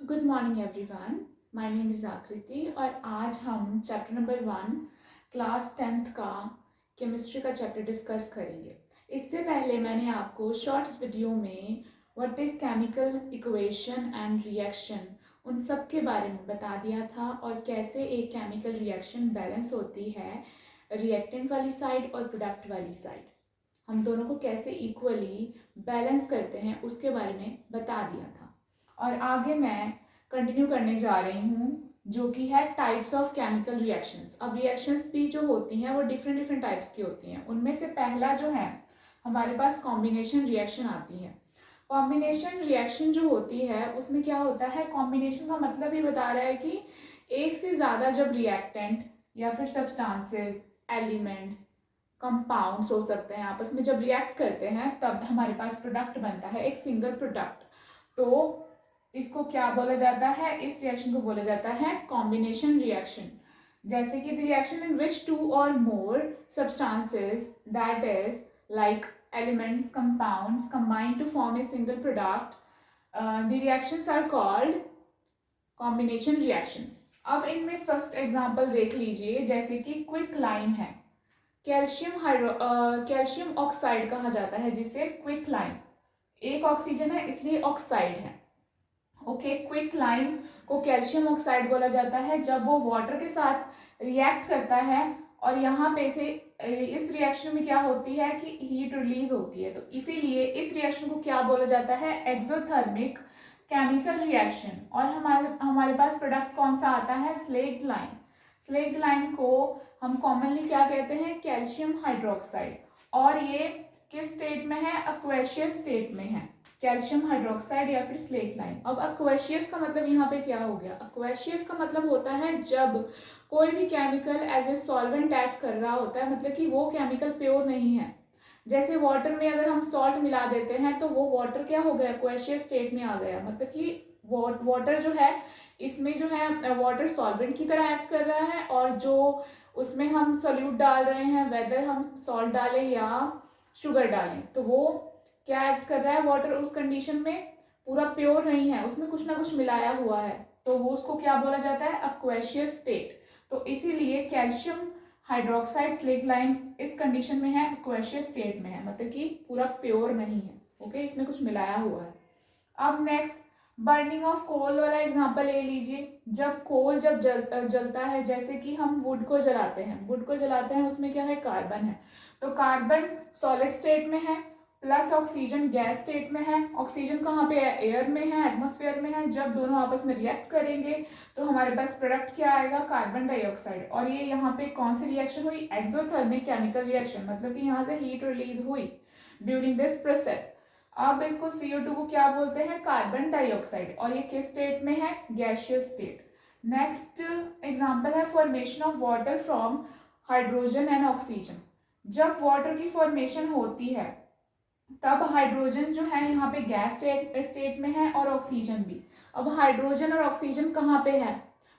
Good morning everyone. My name is आकृति और आज हम चैप्टर नंबर 1 क्लास 10th का केमिस्ट्री का चैप्टर डिस्कस करेंगे। इससे पहले मैंने आपको शॉर्ट्स वीडियो में what is chemical equation and reaction उन सब के बारे में बता दिया था और कैसे एक केमिकल रिएक्शन बैलेंस होती है रिएक्टेंट वाली साइड और प्रोडक्ट वाली साइड। हम दोनों को कैसे इक्वली बैलेंस करते हैं उसके बारे में बता दिया था। और आगे मैं कंटिन्यू करने जा रही हूँ जो कि है टाइप्स ऑफ केमिकल रिएक्शंस। अब रिएक्शंस भी जो होती हैं वो डिफरेंट डिफरेंट टाइप्स की होती हैं। उनमें से पहला जो है हमारे पास कॉम्बिनेशन रिएक्शन आती है। कॉम्बिनेशन रिएक्शन जो होती है उसमें क्या होता है, कॉम्बिनेशन का मतलब ही बता रहा है कि एक से ज़्यादा जब रिएक्टेंट या फिर सब्सटेंसेस, एलिमेंट्स, कंपाउंड्स हो सकते हैं, आपस में जब रिएक्ट करते हैं तब हमारे पास प्रोडक्ट बनता है, एक सिंगल प्रोडक्ट। तो इसको क्या बोला जाता है, इस रिएक्शन को बोला जाता है कॉम्बिनेशन रिएक्शन। जैसे कि the reaction in which two और more substances that is like elements, compounds combine to form a single product, the reactions are called combination reactions। अब इनमें फर्स्ट एग्जांपल देख लीजिए, जैसे कि क्विक लाइम है, कैल्शियम ऑक्साइड कहा जाता है जिसे क्विक लाइम। एक ऑक्सीजन है इसलिए ऑक्साइड है। ओके, क्विक लाइम को कैल्शियम ऑक्साइड बोला जाता है जब वो वाटर के साथ रिएक्ट करता है और यहाँ पे से इस रिएक्शन में क्या होती है कि हीट रिलीज होती है, तो इसीलिए इस रिएक्शन को क्या बोला जाता है, एक्सोथर्मिक केमिकल रिएक्शन। और हमारे पास प्रोडक्ट कौन सा आता है, स्लेक्ड लाइम। स्लेक्ड लाइम को हम कॉमनली क्या कहते हैं, कैल्शियम हाइड्रोक्साइड। और ये किस स्टेट में है, एक्वेशियस स्टेट में है, कैल्शियम हाइड्रोक्साइड या फिर स्लेट लाइम। अब एक्वेशियस का मतलब यहाँ पे क्या हो गया, एक्वेशियस का मतलब होता है जब कोई भी chemical as a solvent act कर रहा होता है, मतलब कि वो केमिकल प्योर नहीं है। जैसे वाटर में अगर हम सॉल्ट मिला देते हैं तो वो वाटर क्या हो गया, एक्वेशियस स्टेट में आ गया, मतलब कि वाटर जो है इसमें जो है वाटर सॉल्वेंट की तरह एक्ट कर रहा है और जो उसमें हम सोल्यूट डाल रहे हैं, वेदर हम सॉल्ट डालें या शुगर डालें, तो वो क्या एक्ट कर रहा है, वाटर उस कंडीशन में पूरा प्योर नहीं है, उसमें कुछ ना कुछ मिलाया हुआ है, तो वो उसको क्या बोला जाता है, एक्वेशियस स्टेट। तो इसीलिए कैल्शियम हाइड्रोक्साइड स्लेट लाइम इस कंडीशन में है, एक्वेशियस स्टेट में है, मतलब कि पूरा प्योर नहीं है। ओके, इसमें कुछ मिलाया हुआ है। अब नेक्स्ट बर्निंग ऑफ कोल वाला एग्जांपल ले लीजिए। जब कोल जब जलता है, जैसे कि हम वुड को जलाते हैं, वुड को जलाते हैं उसमें क्या है, कार्बन है, तो कार्बन सॉलिड स्टेट में है प्लस ऑक्सीजन गैस स्टेट में है। ऑक्सीजन कहाँ पे है, एयर में है, एटमॉस्फेयर में है। जब दोनों आपस में रिएक्ट करेंगे तो हमारे पास प्रोडक्ट क्या आएगा, कार्बन डाइऑक्साइड। और ये यहाँ पे कौन सी रिएक्शन हुई, एक्सोथर्मिक केमिकल रिएक्शन, मतलब कि यहाँ से हीट रिलीज हुई ड्यूरिंग दिस प्रोसेस। अब इसको CO2 को क्या बोलते हैं, कार्बन डाइऑक्साइड, और ये किस स्टेट में है, गैसियस स्टेट। नेक्स्ट एग्जांपल है formation of water from hydrogen and oxygen. जब वाटर की फॉर्मेशन होती है तब हाइड्रोजन जो है यहाँ पे गैस स्टेट में है और ऑक्सीजन भी। अब हाइड्रोजन और ऑक्सीजन कहाँ पे है,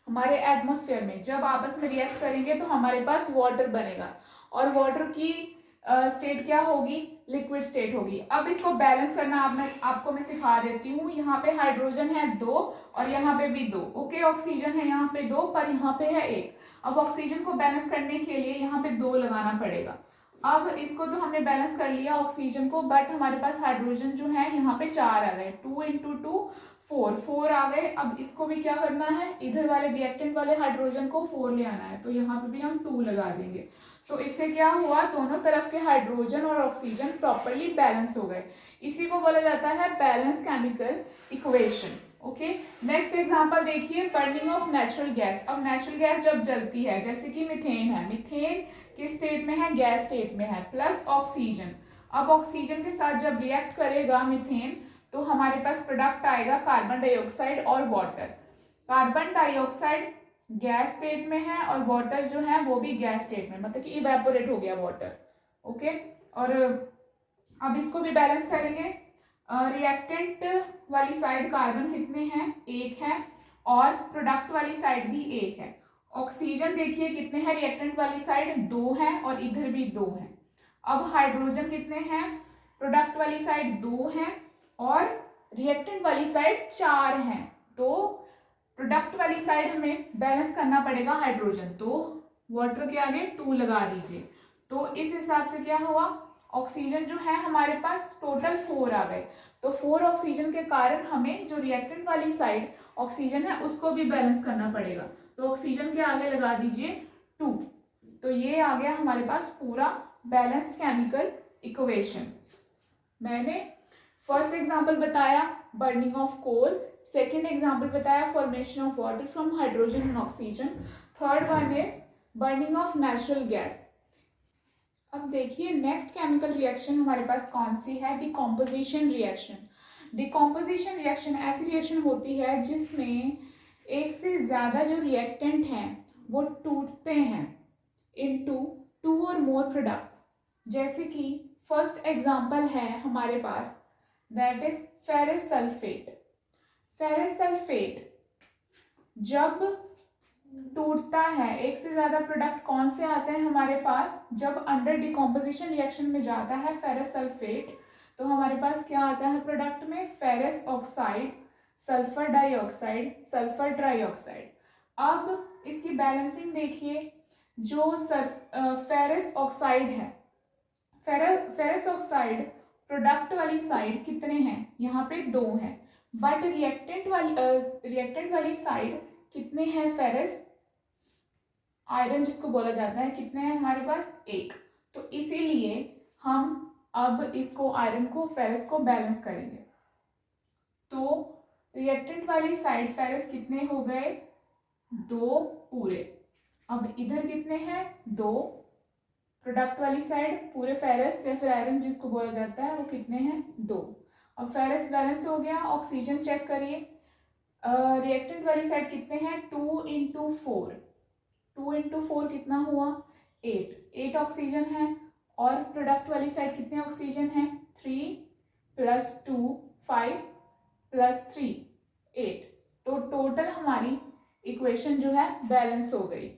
हमारे एटमॉस्फेयर में। जब आपस में रिएक्ट करेंगे तो हमारे पास वाटर बनेगा और वाटर की स्टेट क्या होगी, लिक्विड स्टेट होगी। अब इसको बैलेंस करना आपको मैं सिखा देती हूँ। यहाँ पे हाइड्रोजन है 2 और यहाँ पे भी 2। ओके, ऑक्सीजन है यहाँ पे 2 पर यहाँ पे है 1। अब ऑक्सीजन को बैलेंस करने के लिए यहाँ पे 2 लगाना पड़ेगा। अब इसको तो हमने बैलेंस कर लिया ऑक्सीजन को, बट हमारे पास हाइड्रोजन जो है यहाँ पे 4 आ गए, 2 × 2 4 आ गए। अब इसको भी क्या करना है, इधर वाले रिएक्टेंट वाले हाइड्रोजन को 4 ले आना है, तो यहाँ पे भी हम 2 लगा देंगे। तो इससे क्या हुआ, दोनों तरफ के हाइड्रोजन और ऑक्सीजन प्रॉपरली बैलेंस हो गए। इसी को बोला जाता है balance chemical equation. Okay, next example देखिए, बर्निंग ऑफ नेचुरल गैस। अब नेचुरल गैस जब जलती है, जैसे कि मीथेन है, मीथेन किस स्टेट में है, गैस स्टेट में है प्लस ऑक्सीजन। अब ऑक्सीजन के साथ जब रिएक्ट करेगा मीथेन तो हमारे पास प्रोडक्ट आएगा कार्बन डाइऑक्साइड और water. Carbon dioxide gas state में है और वाटर जो है वो भी गैस स्टेट में, मतलब कि इवेपोरेट हो गया वाटर। ओके, और अब इसको भी बैलेंस करेंगे। रिएक्टेंट वाली साइड कार्बन कितने हैं, 1 है, और प्रोडक्ट वाली साइड भी 1 है। ऑक्सीजन देखिए कितने हैं, रिएक्टेंट वाली साइड 2 है और इधर भी 2 है। अब हाइड्रोजन कितने हैं, प्रोडक्ट वाली साइड 2 है और रिएक्टेंट वाली साइड 4 है। तो प्रोडक्ट वाली साइड हमें बैलेंस करना पड़ेगा हाइड्रोजन, तो वाटर के आगे 2 लगा दीजिए। तो इस हिसाब से क्या हुआ, ऑक्सीजन जो है हमारे पास टोटल 4 आ गए। तो 4 ऑक्सीजन के कारण हमें जो रिएक्टेंट वाली साइड ऑक्सीजन है उसको भी बैलेंस करना पड़ेगा। तो ऑक्सीजन के आगे लगा दीजिए 2। तो ये आ गया हमारे पास पूरा बैलेंस्ड केमिकल इक्वेशन। मैंने फर्स्ट एग्जांपल बताया burning of coal, second example बताया formation of water from hydrogen and oxygen, third one is burning of natural gas. अब देखिए नेक्स्ट केमिकल रिएक्शन हमारे पास कौन सी है, डिकम्पोजिशन रिएक्शन। डिकम्पोजिशन रिएक्शन ऐसी reaction होती है जिसमें एक से ज्यादा जो रिएक्टेंट हैं वो टूटते हैं इनटू 2 और मोर प्रोडक्ट्स। जैसे कि फर्स्ट एग्जांपल है हमारे पास, that is ferrous sulphate. Ferrous sulphate जब टूटता है, एक से ज्यादा प्रोडक्ट कौन से आते हैं हमारे पास, जब अंडर डिकम्पोजिशन रिएक्शन में जाता है फेरस सल्फेट, तो हमारे पास क्या आता है प्रोडक्ट में, ferrous oxide, sulphur dioxide, sulphur trioxide. अब इसकी बैलेंसिंग देखिए, जो फेरस ऑक्साइड है, फेरस ऑक्साइड प्रोडक्ट वाली साइड कितने हैं, यहाँ पे 2 हैं, बट रिएक्टेंट वाली साइड कितने हैं, फेरस आयरन जिसको बोला जाता है, कितने हैं हमारे पास, 1। तो इसीलिए हम अब इसको आयरन को फेरस को बैलेंस करेंगे। तो रिएक्टेंट वाली साइड फेरस कितने हो गए, 2 पूरे। अब इधर कितने हैं, 2। प्रोडक्ट वाली साइड पूरे फेरस या फिर आयरन जिसको बोला जाता है वो कितने हैं, 2। अब फेरस बैलेंस हो गया। ऑक्सीजन चेक करिए, रिएक्टेंट वाली साइड कितने हैं, 2 इंटू 4, 2 इंटू 4 कितना हुआ, 8 ऑक्सीजन है। और प्रोडक्ट वाली साइड कितने ऑक्सीजन है, 3 + 2 5 + 3 8। तो टोटल हमारी इक्वेशन जो है बैलेंस हो गई।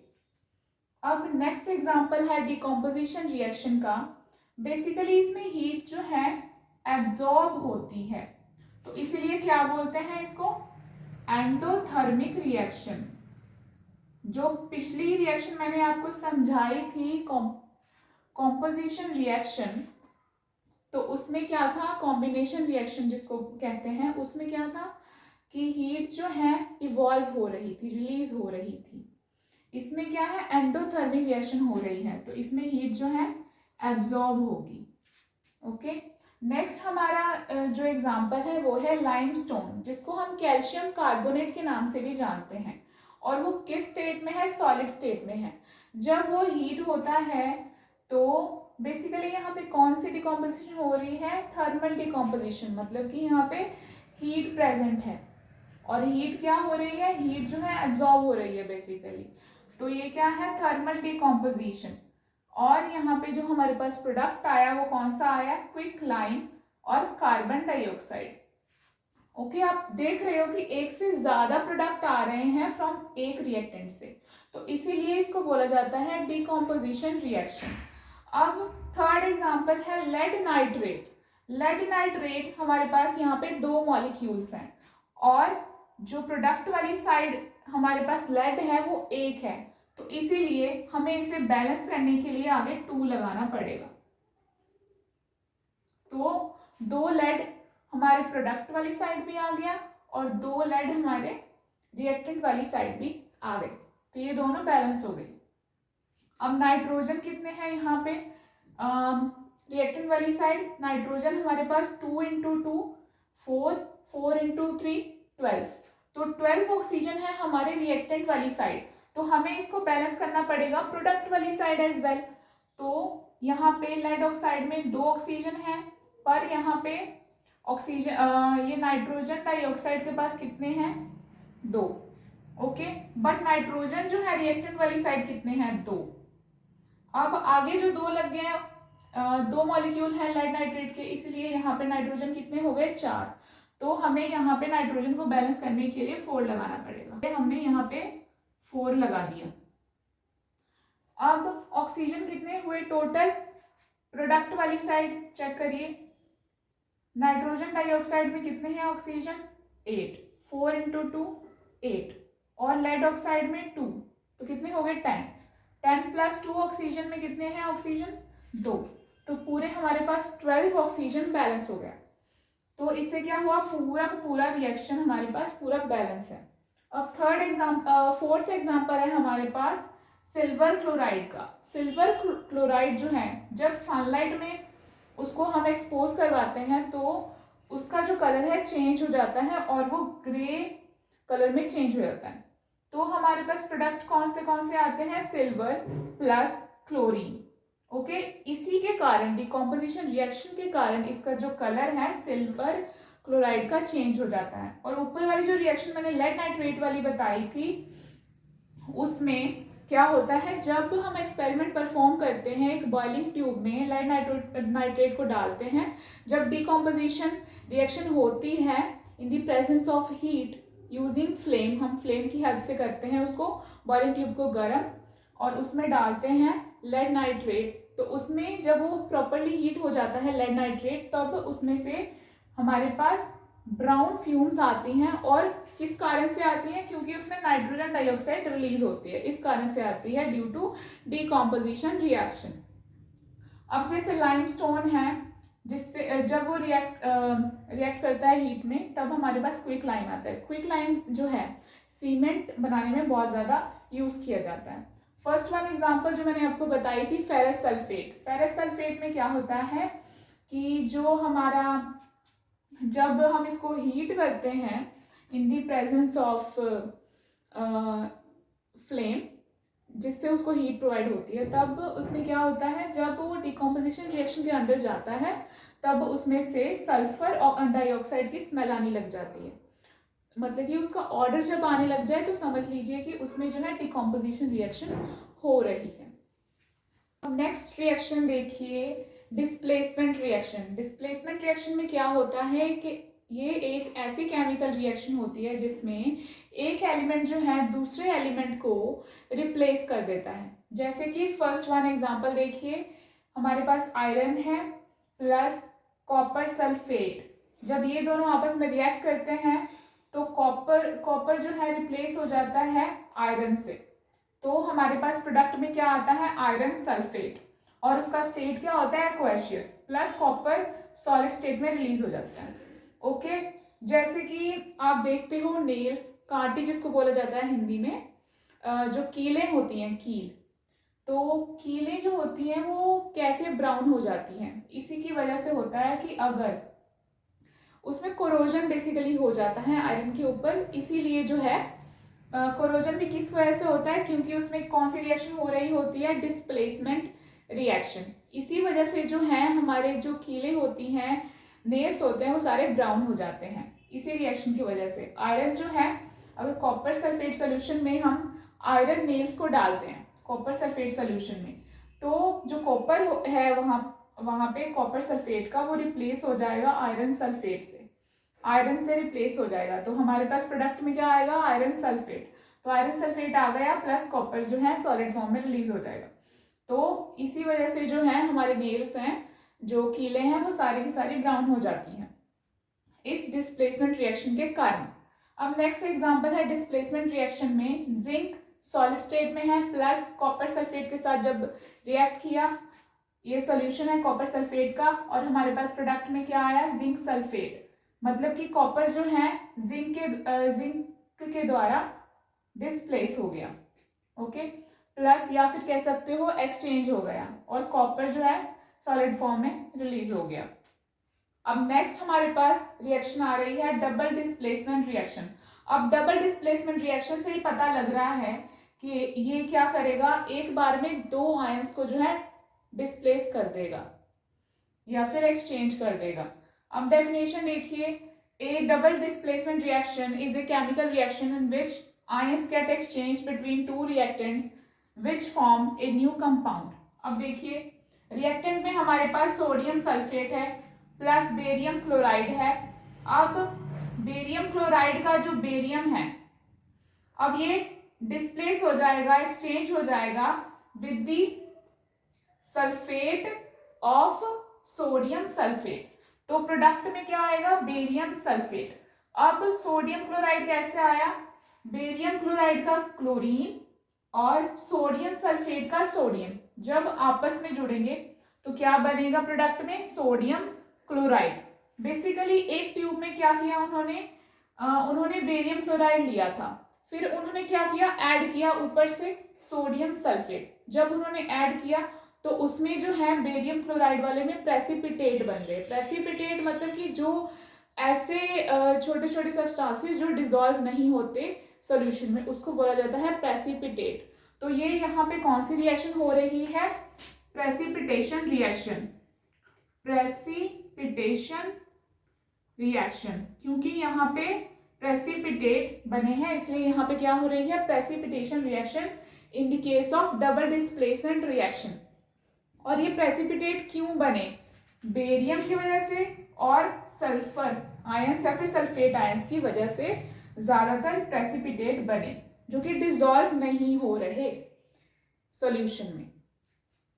अब नेक्स्ट एग्जांपल है डिकम्पोजिशन रिएक्शन का। बेसिकली इसमें हीट जो है एब्जॉर्ब होती है, तो इसीलिए क्या बोलते हैं इसको, एंडोथर्मिक रिएक्शन। जो पिछली रिएक्शन मैंने आपको समझाई थी कॉम्पोजिशन रिएक्शन, तो उसमें क्या था, कॉम्बिनेशन रिएक्शन जिसको कहते हैं, उसमें क्या था कि हीट जो है इवॉल्व हो रही थी, रिलीज हो रही थी। इसमें क्या है, एंडोथर्मिक रिएक्शन हो रही है, तो इसमें हीट जो है एब्जॉर्ब होगी। ओके, नेक्स्ट हमारा जो एग्जांपल है वो है लाइमस्टोन, जिसको हम कैल्शियम कार्बोनेट के नाम से भी जानते हैं। और वो किस स्टेट में है, सॉलिड स्टेट में है। जब वो हीट होता है तो बेसिकली यहाँ पे कौन सी डिकम्पोजिशन हो रही है, थर्मल डिकम्पोजिशन, मतलब कि यहाँ पे हीट प्रेजेंट है। और हीट क्या हो रही है, हीट जो है एब्जॉर्ब हो रही है बेसिकली। तो ये क्या है, थर्मल डिकम्पोजिशन। और यहाँ पे जो हमारे पास प्रोडक्ट आया वो कौन सा आया, क्विक लाइम और कार्बन डाइऑक्साइड। ओके, आप देख रहे हो कि एक से ज्यादा प्रोडक्ट आ रहे हैं फ्रॉम एक रिएक्टेंट से, तो इसीलिए इसको बोला जाता है डिकम्पोजिशन रिएक्शन। अब थर्ड एग्जांपल है लेड नाइट्रेट। लेड नाइट्रेट हमारे पास यहाँ पे 2 मॉलिक्यूल्स हैं, और जो प्रोडक्ट वाली साइड हमारे पास लेड है वो 1 है, तो इसीलिए हमें इसे बैलेंस करने के लिए आगे 2 लगाना पड़ेगा। तो 2 लेड हमारे प्रोडक्ट वाली साइड भी आ गया और 2 लेड हमारे रिएक्टेंट वाली साइड भी आ गए, तो ये दोनों बैलेंस हो गई। अब नाइट्रोजन कितने हैं यहाँ पे, रिएक्टेंट वाली साइड नाइट्रोजन हमारे पास 2 इंटू 2 4, 4 इंटू 3 12, तो 12 ऑक्सीजन है हमारे रिएक्टेंट वाली साइड। तो हमें इसको बैलेंस करना पड़ेगा प्रोडक्ट वाली साइड एज वेल। तो यहाँ पे लेड ऑक्साइड में 2 ऑक्सीजन है, पर यहाँ पे ऑक्सीजन ये नाइट्रोजन डाइऑक्साइड के पास कितने हैं, 2। ओके, बट नाइट्रोजन जो है रिएक्टेंट वाली साइड कितने हैं, 2। अब आगे जो 2 लग गए, 2 मॉलिक्यूल है लेड नाइट्रेट के, इसलिए यहाँ पे नाइट्रोजन कितने हो गए, 4। तो हमें यहाँ पे नाइट्रोजन को बैलेंस करने के लिए 4 लगाना पड़ेगा। हमने यहाँ पे 4 लगा दिया। अब ऑक्सीजन कितने हुए टोटल, प्रोडक्ट वाली साइड चेक करिए, नाइट्रोजन डाइऑक्साइड में कितने हैं ऑक्सीजन, 8। 4 इंटू 2 8, और लेड ऑक्साइड में 2, तो कितने हो गए 10। 10 प्लस 2 ऑक्सीजन में कितने हैं ऑक्सीजन 2, तो पूरे हमारे पास 12 ऑक्सीजन बैलेंस हो गया। तो इससे क्या हुआ, पूरा का पूरा रिएक्शन हमारे पास पूरा बैलेंस है। अब फोर्थ एग्जाम्पल है हमारे पास सिल्वर क्लोराइड का। सिल्वर क्लोराइड जो है, जब सनलाइट में उसको हम एक्सपोज करवाते हैं तो उसका जो कलर है चेंज हो जाता है और वो ग्रे कलर में चेंज हो जाता है। तो हमारे पास प्रोडक्ट कौन से आते हैं, सिल्वर प्लस क्लोरीन। ओके, इसी के कारण डिकम्पोजिशन रिएक्शन के कारण इसका जो कलर है सिल्वर क्लोराइड का चेंज हो जाता है। और ऊपर वाली जो रिएक्शन मैंने लेड नाइट्रेट वाली बताई थी, उसमें क्या होता है, जब हम एक्सपेरिमेंट परफॉर्म करते हैं एक बॉइलिंग ट्यूब में लेड नाइट्रेट को डालते हैं, जब डिकम्पोजिशन रिएक्शन होती है in the presence of heat using flame, हम फ्लेम की हेल्प से करते हैं उसको, बॉइलिंग ट्यूब को गर्म, और उसमें डालते हैं लेड नाइट्रेट। तो उसमें जब वो प्रॉपरली हीट हो जाता है लेड नाइट्रेट, तब उसमें से हमारे पास ब्राउन फ्यूम्स आती हैं। और किस कारण से आती है, क्योंकि उसमें नाइट्रोजन डाइऑक्साइड रिलीज होती है, इस कारण से आती है, ड्यू टू डिकम्पोजिशन रिएक्शन। अब जैसे लाइमस्टोन है, जिससे जब वो रिएक्ट करता है हीट में, तब हमारे पास क्विक लाइम आता है। क्विक लाइम जो है सीमेंट बनाने में बहुत ज़्यादा यूज़ किया जाता है। फर्स्ट वन एग्जांपल जो मैंने आपको बताई थी, फेरस सल्फेट। फेरस सल्फेट में क्या होता है कि जो हमारा, जब हम इसको हीट करते हैं इन दी प्रेजेंस ऑफ फ्लेम, जिससे उसको हीट प्रोवाइड होती है, तब उसमें क्या होता है, जब वो डिकम्पोजिशन रिएक्शन के अंदर जाता है, तब उसमें से सल्फर और डाइऑक्साइड की स्मेल आने लग जाती है। मतलब कि उसका ऑर्डर जब आने लग जाए तो समझ लीजिए कि उसमें जो है डिकम्पोजिशन रिएक्शन हो रही है। अब नेक्स्ट रिएक्शन देखिए, डिस्प्लेसमेंट रिएक्शन। डिस्प्लेसमेंट रिएक्शन में क्या होता है कि ये एक ऐसी केमिकल रिएक्शन होती है जिसमें एक एलिमेंट जो है दूसरे एलिमेंट को रिप्लेस कर देता है। जैसे कि फर्स्ट वन एग्जांपल देखिए, हमारे पास आयरन है प्लस कॉपर सल्फेट। जब ये दोनों आपस में रिएक्ट करते हैं तो कॉपर जो है रिप्लेस हो जाता है आयरन से। तो हमारे पास प्रोडक्ट में क्या आता है, आयरन सल्फेट, और उसका स्टेट क्या होता है, aqueous, plus copper solid state में रिलीज हो जाता है। ओके, जैसे कि आप देखते हो नेल्स, कांटे जिसको बोला जाता है हिंदी में, जो कीलें होती हैं, कील, तो कीलें जो होती हैं वो कैसे ब्राउन हो जाती हैं, इसी की वजह से होता है कि अगर उसमें कोरोजन बेसिकली हो जाता है आयरन के ऊपर, इसीलिए जो है कोरोजन भी किस वजह से होता है, क्योंकि उसमें कौन सी रिएक्शन हो रही होती है, डिस्प्लेसमेंट रिएक्शन। इसी वजह से जो है हमारे जो कीले होती हैं, नेल्स होते हैं, वो सारे ब्राउन हो जाते हैं इसी रिएक्शन की वजह से। आयरन जो है, अगर कॉपर सल्फेट सोल्यूशन में हम आयरन नेल्स को डालते हैं कॉपर सल्फेट सोल्यूशन में, तो जो कॉपर है वहाँ पे कॉपर सल्फेट का वो रिप्लेस हो जाएगा आयरन सल्फेट से, आयरन से रिप्लेस हो जाएगा। तो हमारे पास प्रोडक्ट में क्या आएगा, आयरन सल्फेट। तो आयरन सल्फेट आ गया, प्लस कॉपर जो है सॉलिड फॉर्म में रिलीज हो जाएगा। तो इसी वजह से जो है हमारे नेल्स हैं, जो कीले हैं, वो सारी की सारी ब्राउन हो जाती हैं इस डिस्प्लेसमेंट रिएक्शन के कारण। अब नेक्स्ट एग्जांपल है डिस्प्लेसमेंट रिएक्शन में, जिंक सॉलिड स्टेट में है प्लस कॉपर सल्फेट के साथ जब रिएक्ट किया, ये सोल्यूशन है कॉपर सल्फेट का, और हमारे पास प्रोडक्ट में क्या आया, जिंक सल्फेट। मतलब कि कॉपर जो है जिंक के द्वारा डिस्प्लेस हो गया। ओके, प्लस या फिर कह सकते हो एक्सचेंज हो गया, और कॉपर जो है सॉलिड फॉर्म में रिलीज हो गया। अब नेक्स्ट हमारे पास रिएक्शन आ रही है डबल डिस्प्लेसमेंट रिएक्शन। अब डबल डिस्प्लेसमेंट रिएक्शन से ही पता लग रहा है कि ये क्या करेगा, एक बार में दो आयंस को जो है डिस्प्लेस कर देगा या फिर एक्सचेंज कर देगा। अब डेफिनेशन देखिए, a double displacement reaction is a chemical reaction in which ions get exchange between two reactants which form a new compound. अब देखिए, रिएक्टेंट में हमारे पास सोडियम सल्फेट है प्लस बेरियम क्लोराइड है। अब बेरियम क्लोराइड का जो बेरियम है, अब ये डिस्प्लेस हो जाएगा, एक्सचेंज हो जाएगा with the sulphate of sodium sulphate. तो प्रोडक्ट में क्या आएगा, बेरियम सल्फेट। अब सोडियम क्लोराइड कैसे आया, बेरियम क्लोराइड का क्लोरीन और सोडियम सल्फेट का सोडियम जब आपस में जुड़ेंगे तो क्या बनेगा प्रोडक्ट में, सोडियम क्लोराइड। बेसिकली एक ट्यूब में क्या किया उन्होंने बेरियम क्लोराइड लिया था, फिर उन्होंने क्या किया, ऐड किया ऊपर से सोडियम सल्फेट। जब उन्होंने ऐड किया तो उसमें जो है बेरियम क्लोराइड वाले में प्रेसिपिटेट बन गए। प्रेसिपिटेट मतलब कि जो ऐसे छोटे छोटे सब्सटेंसेस जो डिसॉल्व नहीं होते सॉल्यूशन में, उसको बोला जाता है प्रेसिपिटेट। तो ये यहाँ पे कौन सी रिएक्शन हो रही है, प्रेसिपिटेशन रिएक्शन, प्रेसिपिटेशन रिएक्शन। क्योंकि यहाँ पे प्रेसिपिटेट बने हैं इसलिए यहाँ पे क्या हो रही है, precipitation reaction in the case of double displacement reaction. और ये प्रेसिपिटेट क्यों बने, बेरियम की वजह से और सल्फर आयंस या फिर सल्फेट आयंस की वजह से ज्यादातर प्रेसिपिटेट बने जो कि डिसॉल्व नहीं हो रहे सॉल्यूशन में।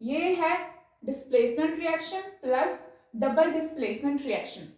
ये है displacement reaction plus double displacement reaction.